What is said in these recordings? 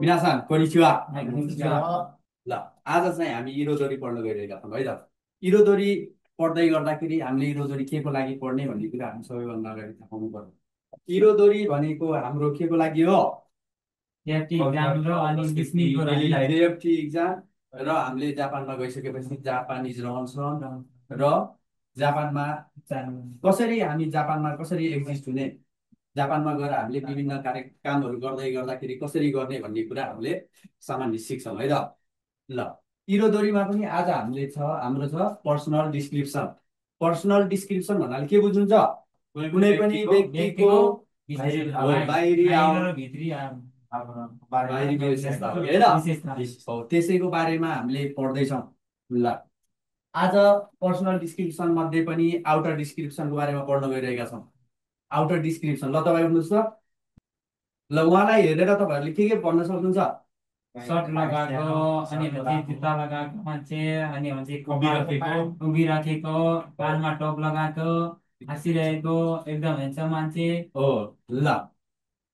मिनासान konnichiwa ल ल आज चाहिँ हामी इरोदोरी पढ्न गइरहेका छौँ है त इरोदोरी पढ्दै गर्दाखेरि हामीले इरोदोरी के को लागि पढ्ने भन्ने कुरा हामी सबैभन्दा अगाडि थाहा पाउनु पर्यो इरोदोरी भनेको हाम्रो के को लागि हो एफटी इक्जाम र हामीले जापानमा गइसकेपछि जापानिज रहन्छ र जापानमा कसरी हामी जापानमा कसरी एक्जिस्ट हुने जापानमा गएर हामीले विभिन्न कामहरू गर्दै गर्दाखेरि कसरी गर्ने भन्ने कुरा हामीले सामान्य सिक्छौँ है त ल इरोदोरीमा पनि आज हाम्रो छ पर्सनल डिस्क्रिप्सन भन्नाले के बुझ्नुहुन्छ कुनै पनि व्यक्तिको बाहिरी विशेषता हो होइन हो त्यसैको बारेमा हामीले पढ्दैछौँ ल आज पर्सनल डिस्क्रिप्सन मध्ये पनि आउटर डिस्क्रिप्सनको बारेमा पढ्न गइरहेका छौँ आउटर डिस्क्रिप्सन ल तपाईँ उठ्नुहोस् त ल उहाँलाई हेरेर तपाईँहरूले के भन्न सक्नुहुन्छ सर्ट लगाएको अनि जुत्ता लगाएको मान्छे अनि उभिराखेको कानमा टोप लगाएको हाँसिरहेको एकदम ह्यान्डसम मान्छे हो ल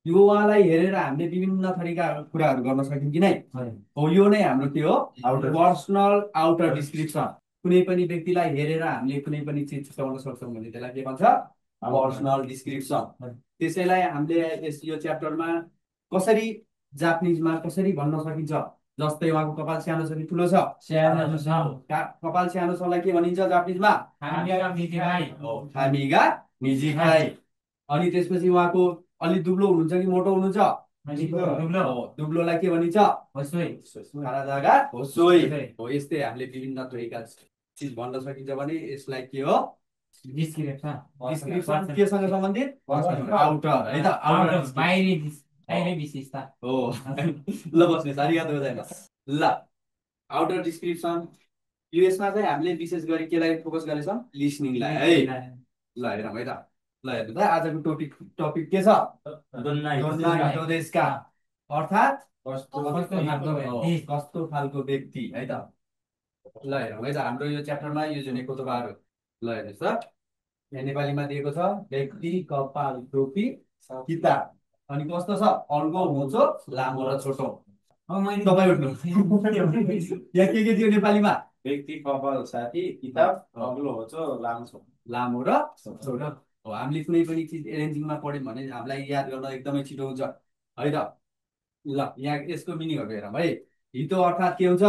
यो उहाँलाई हेरेर हामीले विभिन्न थरीका कुराहरू गर्न सक्यौँ कि नै हो यो नै हाम्रो के हो पर्सनल आउटर डिस्क्रिप्सन कुनै पनि व्यक्तिलाई हेरेर हामीले कुनै पनि चिज छुट्याउन सक्छौँ भने त्यसलाई के भन्छ पर्सनल डिस्क्रिप्सन त्यसैलाई हामीले यो च्याप्टरमा कसरी जापानिजमा कसरी भन्न सकिन्छ जस्तै उहाँको कपाल सानो छ कि ठुलो छ कपाल सानो छलाई के भनिन्छ जापानिजमा खामिगा मिजिखाइ अनि त्यसपछि उहाँको अलि दुब्लो हुनुहुन्छ कि मोटो हुनुहुन्छ दुब्लोलाई के भनिन्छ हो यस्तै हामीले विभिन्न थरीका चिज भन्न सकिन्छ भने यसलाई के हो डिस्क्रिप्सन केसँग सम्बन्धित आउटर है त आउटर बाहिरी विशेषता हो ल बस्नुहोस् आरिगातो गोजाइमास ल आउटर डिस्क्रिप्सन यसमा चाहिँ हामीले विशेष गरी केलाई फोकस गरेछौँ लिसनिङलाई है ल हेरौँ है त ल हेर्नु त आजको टपिक के छ दोन्नाइका अर्थात् कस्तो खालको व्यक्ति है त ल हेरौँ है त हाम्रो यो च्याप्टरमा युज हुने कोतोबाहरू ल हेर्नुहोस् त यहाँ नेपालीमा दिएको छ व्यक्ति कपाल टोपी किताब अनि कस्तो छ अल्गो होचो लामो र छोटो तपाईँ उठ्नु यहाँ के थियो नेपालीमा व्यक्ति कपाल साथी किताब अग्लो होचो लामो र छोटो हो हामीले कुनै पनि चिज एरेन्जिङमा पढ्यौँ भने हामीलाई याद गर्न एकदमै छिटो हुन्छ है त ल यहाँ यसको मिनिङहरू हेरौँ है हितो अर्थात् के हुन्छ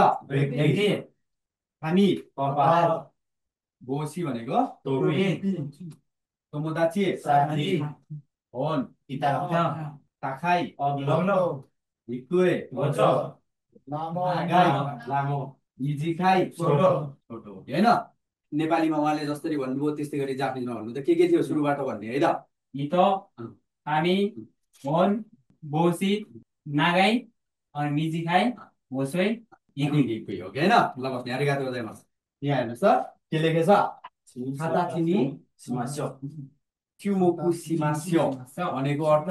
हामी बोसी भनेको तोमोदाची होन ताखाइ हिकुए लामो इजिखाइ छोटो होइन नेपालीमा उहाँले जसरी भन्नुभयो त्यस्तै गरी जापानिजमा भन्नु त के थियो सुरुबाट भन्ने है त हितो हामी होन बोसी नागाई अनि मिजिखाइ होसोइ हिकुई हो कि होइन ल बस्ने आरिगातो गोजाइमास यहाँ हेर्नुहोस् त के लेखेछ हाताचिनी क्युमोकु सिमास्यो भनेको अर्थ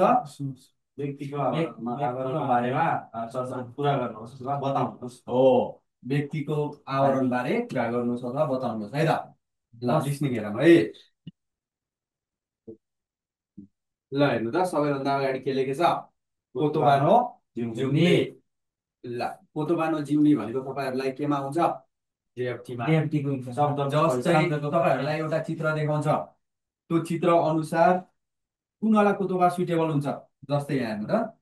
व्यक्तिको बारेमा कुरा गर्नुहोस् अथवा बताउनुहोस् हो व्यक्तिको आवरण बारे कुरा गर्नुहोस् अथवा बताउनुहोस् है त ल लिसनिङ हेरौँ है ल हेर्नु त सबैभन्दा अगाडि के लेखेछ कोतोबानो जिम्नी ल कोतोबानो जिम्नी भनेको तपाईँहरूलाई केमा हुन्छ जेएफटीमा जस्तै तपाईँहरूलाई एउटा चित्र देखाउँछ त्यो चित्र अनुसार कुनवाला कोतोबा सुइटेबल हुन्छ जस्तै यहाँ हेर्नु त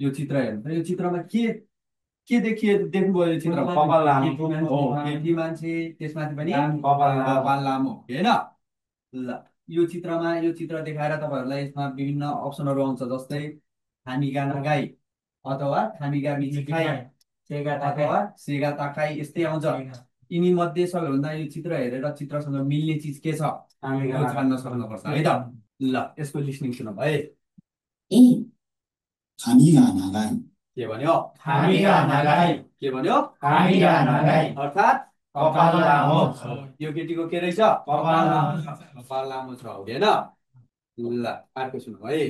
यो चित्र हेर्नु त यो चित्रमा के देख्नुभयो यो चित्र कपाल लामो हो केटी मान्छे त्यसमाथि पनि कपाल लामो होइन ल यो चित्र देखाएर तपाईँहरूलाई यसमा विभिन्न अप्सनहरू आउँछ जस्तै खामिगा नागाई अथवा खामिगा मिजिखाइ अथवा सेगा ताखाइ यस्तै आउँछ यिनी मध्ये सबैभन्दा यो चित्र हेरेर चित्रसँग मिल्ने चिज के छ छान्न सक्नुपर्छ है त ल यसको लिसनिङ सुनौँ है के भन्यो के भन्यो अर्थात् कपाल लामो यो केटीको के रहेछ कपाल लामो छ हो होइन ल अर्को सुनौँ है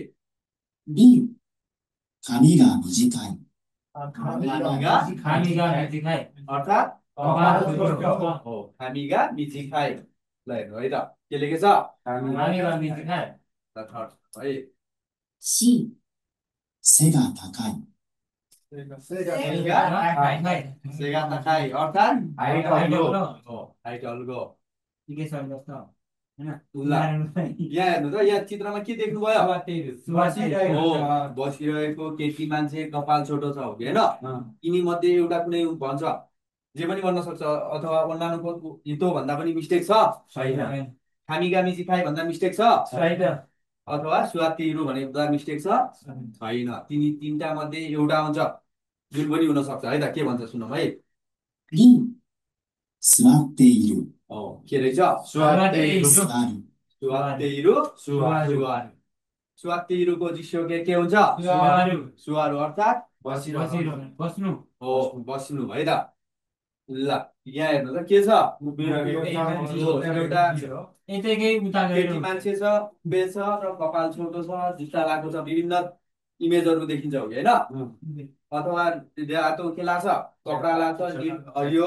अर्थात् हो खामिगा मिजिखाइ ल हेर्नु है त के लेखेछ है सेगा ताखाई अर्थात् हाइट हाइट अग्लो। ठिकै छ जस्तो हैन ल यहाँ हेर्नु त यहाँ चित्रमा के देख्नुभयो बसिरहेको केटी मान्छे कपाल छोटो छ हो कि होइन यिनी मध्ये एउटा कुनै भन्छ जे पनि भन्न सक्छ अथवा अन्नानुको हितो भन्दा पनि मिस्टेक छ छैन खामिगामी सिफाई भन्दा मिस्टेक छ छैन अथवा सुवातिरु भन्दा मिस्टेक छ छैन तिनी तीनटा मध्ये एउटा हुन्छ जुन पनि हुन सक्छ है त के भन्छ सुनौ है リン、座っている、 के रहेछ सुवातेइरु सुवातेइरु सुवातेइरुको जिस्यो के हुन्छ सुवारु अर्थात् बस्नु हो बस्नु है त ल यहाँ हेर्नु त के छ एउटा यतैकै उता केटी गएर मान्छे छ उभिएको छ र कपाल छोटो छ जुत्ता लगाएको छ विभिन्न इमेजहरू देखिन्छ हो कि होइन अथवा त्यो के लाग्छ कपडा लाग्छ यो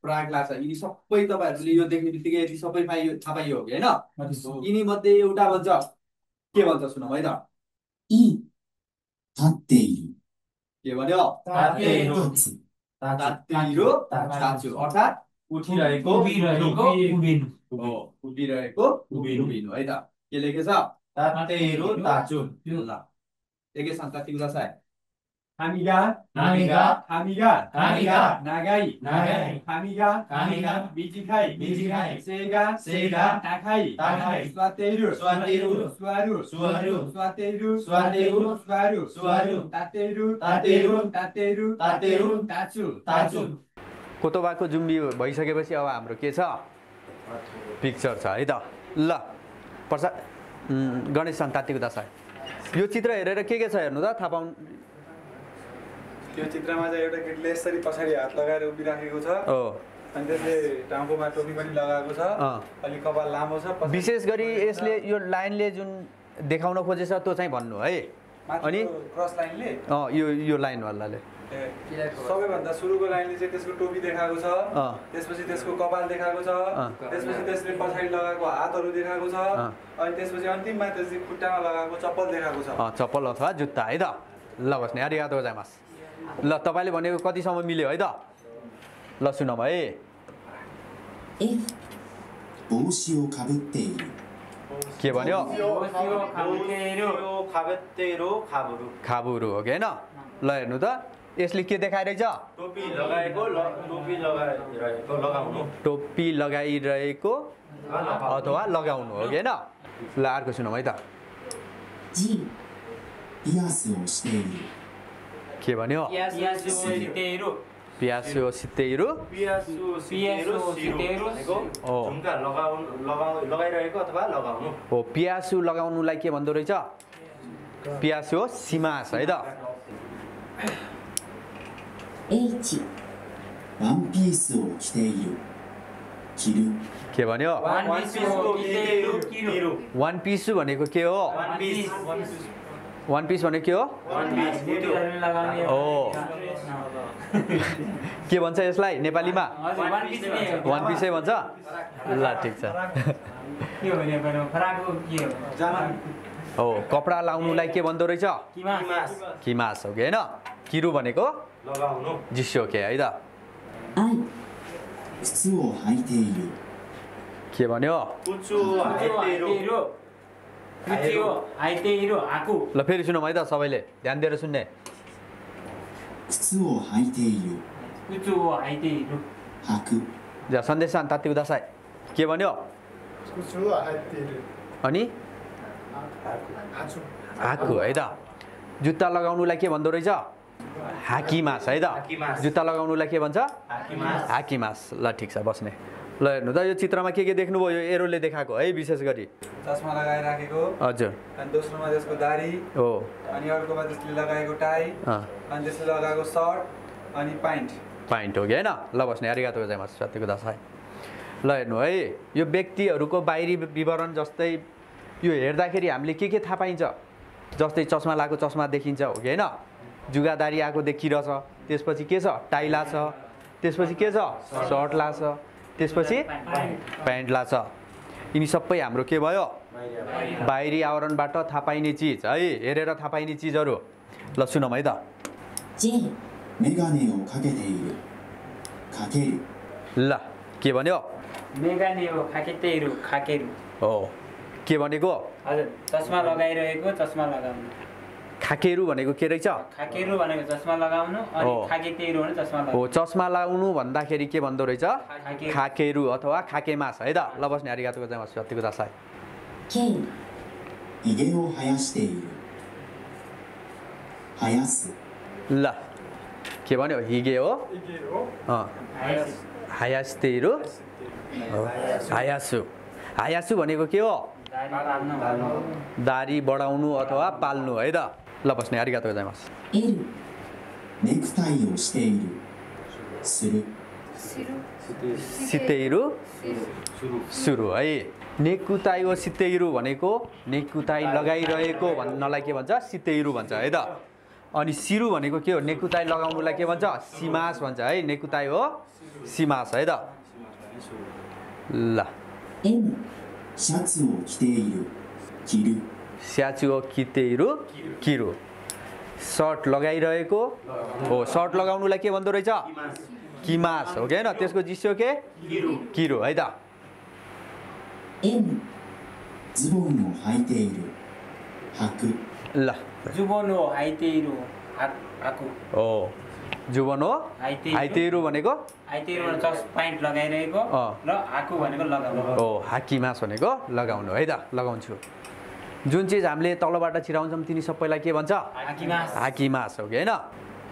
प्राग लाग्छ यिनी सबै तपाईँहरूले यो देख्ने बित्तिकै यति सबै थाहा पाइयो हो कि होइन यिनी मध्ये एउटा भन्छ के भन्छ सुनौ है त いい、立っている、 के भन्यो तातेइरु तातेइरु ताचु अर्थात् उठिरहेको उभिरहेको उभिनु हो उभिरहेको उभिनु है त के लेखेछ तातेइरु ताचु ल एकैसँग कतिको दशा हामिगा हामिगा हामिगा हामिगा नागाई नागाई हामिगा हामिगा बिजिखाई बिजिखाई सेगा सेगा ताखाई ताखाई स्वातेइरु स्वातेइरु सुवारु सुवारु स्वातेइरु स्वातेइरु सुवारु सुवारु तातेइरु तातेइरु तातेइरु तातेइरु ताचु ताचु कोतोबाको जुम्बी भइसकेपछि अब हाम्रो के छ पिक्चर छ है त ल प्रसाद गणेश सन्तातिको दशा यो चित्र हेरेर के छ हेर्नु त थाहा पाउनु त्यो चित्रमा चाहिँ एउटा केटीले यसरी पछाडि हात लगाएर उभिराखेको छ हो अनि त्यसले टाउकोमा टोपी पनि लगाएको छ अलि कपाल लामो छ विशेष गरी यसले यो लाइनले जुन देखाउन खोजेछ त्यो चाहिँ भन्नु है अनि क्रस लाइनले यो लाइनवालाले सबैभन्दा सुरुको लाइनले चाहिँ त्यसको टोपी देखाएको छ त्यसपछि त्यसको कपाल देखाएको छ त्यसपछि त्यसले पछाडि लगाएको हातहरू देखाएको छ अनि त्यसपछि अन्तिममा त्यसले खुट्टामा लगाएको चप्पल देखाएको छ चप्पल अथवा जुत्ता है त ल बस्ने आरिगातो गोजाइमास ल तपाईँले भनेको कतिसम्म मिल्यो है त ल सुनौँ है F、帽子をかぶっている、 के भन्यो खाबेतेरो खाबुरु खाबुरु हो कि होइन ल हेर्नु त यसले के देखाइरहेछ टोपी लगाएको लगाउनु टोपी लगाइरहेको अथवा लगाउनु हो कि होइन ल अर्को सुनौँ है त G、ピアスをしている、 के भन्यो यासुसितेरु पियासो सितेइरु हो झुम्का लगाइरहेको अथवा लगाउनु हो पियासु लगाउनुलाई के भन्दो रहेछ पियासो सिमास है त H、ワンピースを着ている、着る、 के भन्यो वान पिस भनेको के हो वान पिस भनेको के हो के भन्छ यसलाई नेपालीमा वान पिसै भन्छ ल ठिक छ हो कपडा लाउनुलाई के भन्दो रहेछ किमास हो कि होइन किरु भनेको लगाउनु जिस्यो के है त I、靴を履いている、 के भन्यो ल फेरि सुनौँ है त सबैले ध्यान दिएर सुन्ने 靴を履いている、履く、 जा सन्देश तात्तिक दसाई के भन्यो अनि हाकु है त जुत्ता लगाउनुलाई के भन्दो रहेछ हाकिमास है त जुत्ता लगाउनुलाई के भन्छ हाकिमास ल ठिक छ बस्ने ल हेर्नु त यो चित्रमा के देख्नुभयो यो एरोले देखाएको है विशेष गरी चस्मा लगाइराखेको हजुर अनि दोस्रोमा त्यसको दाढी हो अनि अर्कोमा त्यसले लगाएको टाई अनि त्यसले लगाएको सर्ट अनि प्यान्ट पाइन्ट हो कि होइन ल बस्ने आरिगातो गोजाइमास सत्यको दसाई ल हेर्नु है यो व्यक्तिहरूको बाहिरी विवरण जस्तै यो हेर्दाखेरि हामीले के थाहा पाइन्छ जस्तै चस्मा लगाएको चस्मा देखिन्छ हो कि होइन जुगादारी आएको देखिरहेछ त्यसपछि के छ टाई लाछ त्यसपछि के छ सर्ट लाछ त्यसपछि प्यान्ट लाछ यिनी सबै हाम्रो के भयो बाहिरी आवरणबाट थाहा पाइने चिज है हेरेर थाहा पाइने चिजहरू ल सुनौँ है त J メガネをかけているかける ल के भन्यो मेगाने हो खाकेतेहरू खाकेरू हो के भनेको हजुर चस्मा लगाइरहेको चस्मा लगाउनु खाकेरु भनेको के रहेछ खाकेरू भनेको चस्मा लगाउनु अनि खाकेतेहरू भने चस्मा हो लगाउनु चस्मा लगाउनु भन्दाखेरि के भन्दो रहेछ खाकेरु अथवा खाकेमास है त ल बस्ने आरिगातो गोजाइमास यतिको दासाई K ひげを生やしている生やす ल के भन्यो हिगे हो हायास्तेरु हायासु हायासु भनेको के हो दारी बढाउनु अथवा पाल्नु है त ल बस्ने आरिगातो गोजाइमास L ネクタイをしているする सितेरु सुरु है नेकुताई हो सितेरु भनेको नेकुताई लगाइरहेको भन्नलाई के भन्छ सितेरु भन्छ है त अनि सिरु भनेको के हो नेकुताई लगाउनुलाई के भन्छ सिमास भन्छ है नेकुताई हो सिमास है त ल M シャツを着ている着る स्याचु हो कितेरु किरु सर्ट लगाइरहेको हो सर्ट लगाउनुलाई के भन्दो रहेछ किमास हो के हैन त्यसको जिस्यो के किरु है त N ズボンを履いている履く ल जुबोनो हाइतेहरू आकु हो जुबन हो हाइतेहरू हाइतेरु भनेको हाइतेहरू भने चस प्यान्ट लगाइरहेको र आकु भनेको लगाउनु हो हाकिमास भनेको लगाउनु है त लगाउँछु जुन चिज हामीले तलबाट छिराउँछौँ तिनी सबैलाई के भन्छ हाकिमास हाकिमास हो कि हैन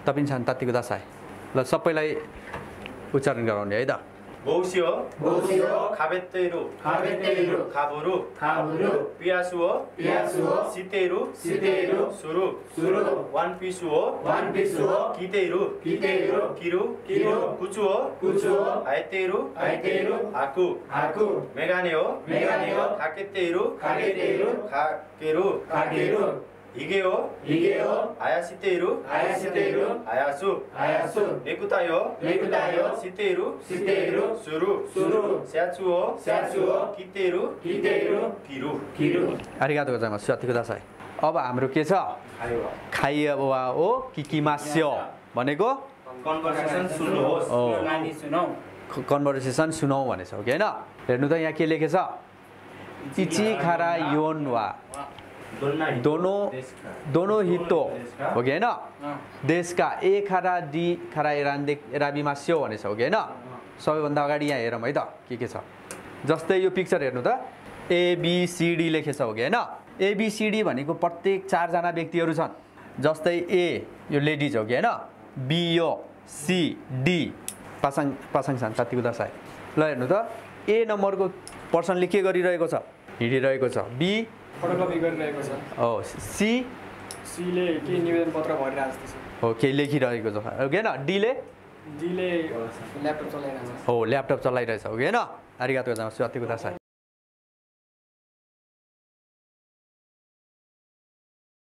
तपिन छन् तात्तिको दासाई ल सबैलाई उच्चारण गराउने है त 보시오 가베테루 가보루 피아수오 시테루 수루 원피수오 기테루 기루 구추오 아이테루 아쿠 메가네오 가케테루 가게루 이게요 아야시테루 아야수 네쿠타요 시테루 수루 샤추오 기테루 기루 आरिगातो गोजाइमास यतिको दासाई अब हाम्रो के छ खाइवा हो किकिमास्यो भनेको कन्भर्सेसन सुन्नुहोस् नानी सुनौ कन्भर्सेसन सुनौ भनेछ हो कि हैन हेर्नु त यहाँ के लेखेछ इची खारा योनवा दोनों हितो हो कि हैन देशका ए खारा डी खारा एराबिमास्यो भनेछ हो कि हैन सबैभन्दा अगाडि यहाँ हेरौँ है त के छ जस्तै यो पिक्चर हेर्नु त एबिसिडी लेखेछ हो कि हैन एबिसिडी भनेको प्रत्येक 4 जना व्यक्तिहरू छन् जस्तै ए यो लेडिज हो कि हैन बी यो सी डी पासाङ छन् तात्तिको दासाई ल हेर्नु त ए नम्बरको पर्सनले के गरिरहेको छ हिँडिरहेको छ बी फोटोकपी गरिरहेको छ हो सी सीले के निवेदन पत्र भरिरहेको जस्तो छ हो केही लेखिरहेको छ हो कि हैन डीले डीले ल्यापटप चलाइरहेको छ हो ल्यापटप चलाइरहेछ हो कि हैन आरिगातो गोजाइमास यतिको दासाई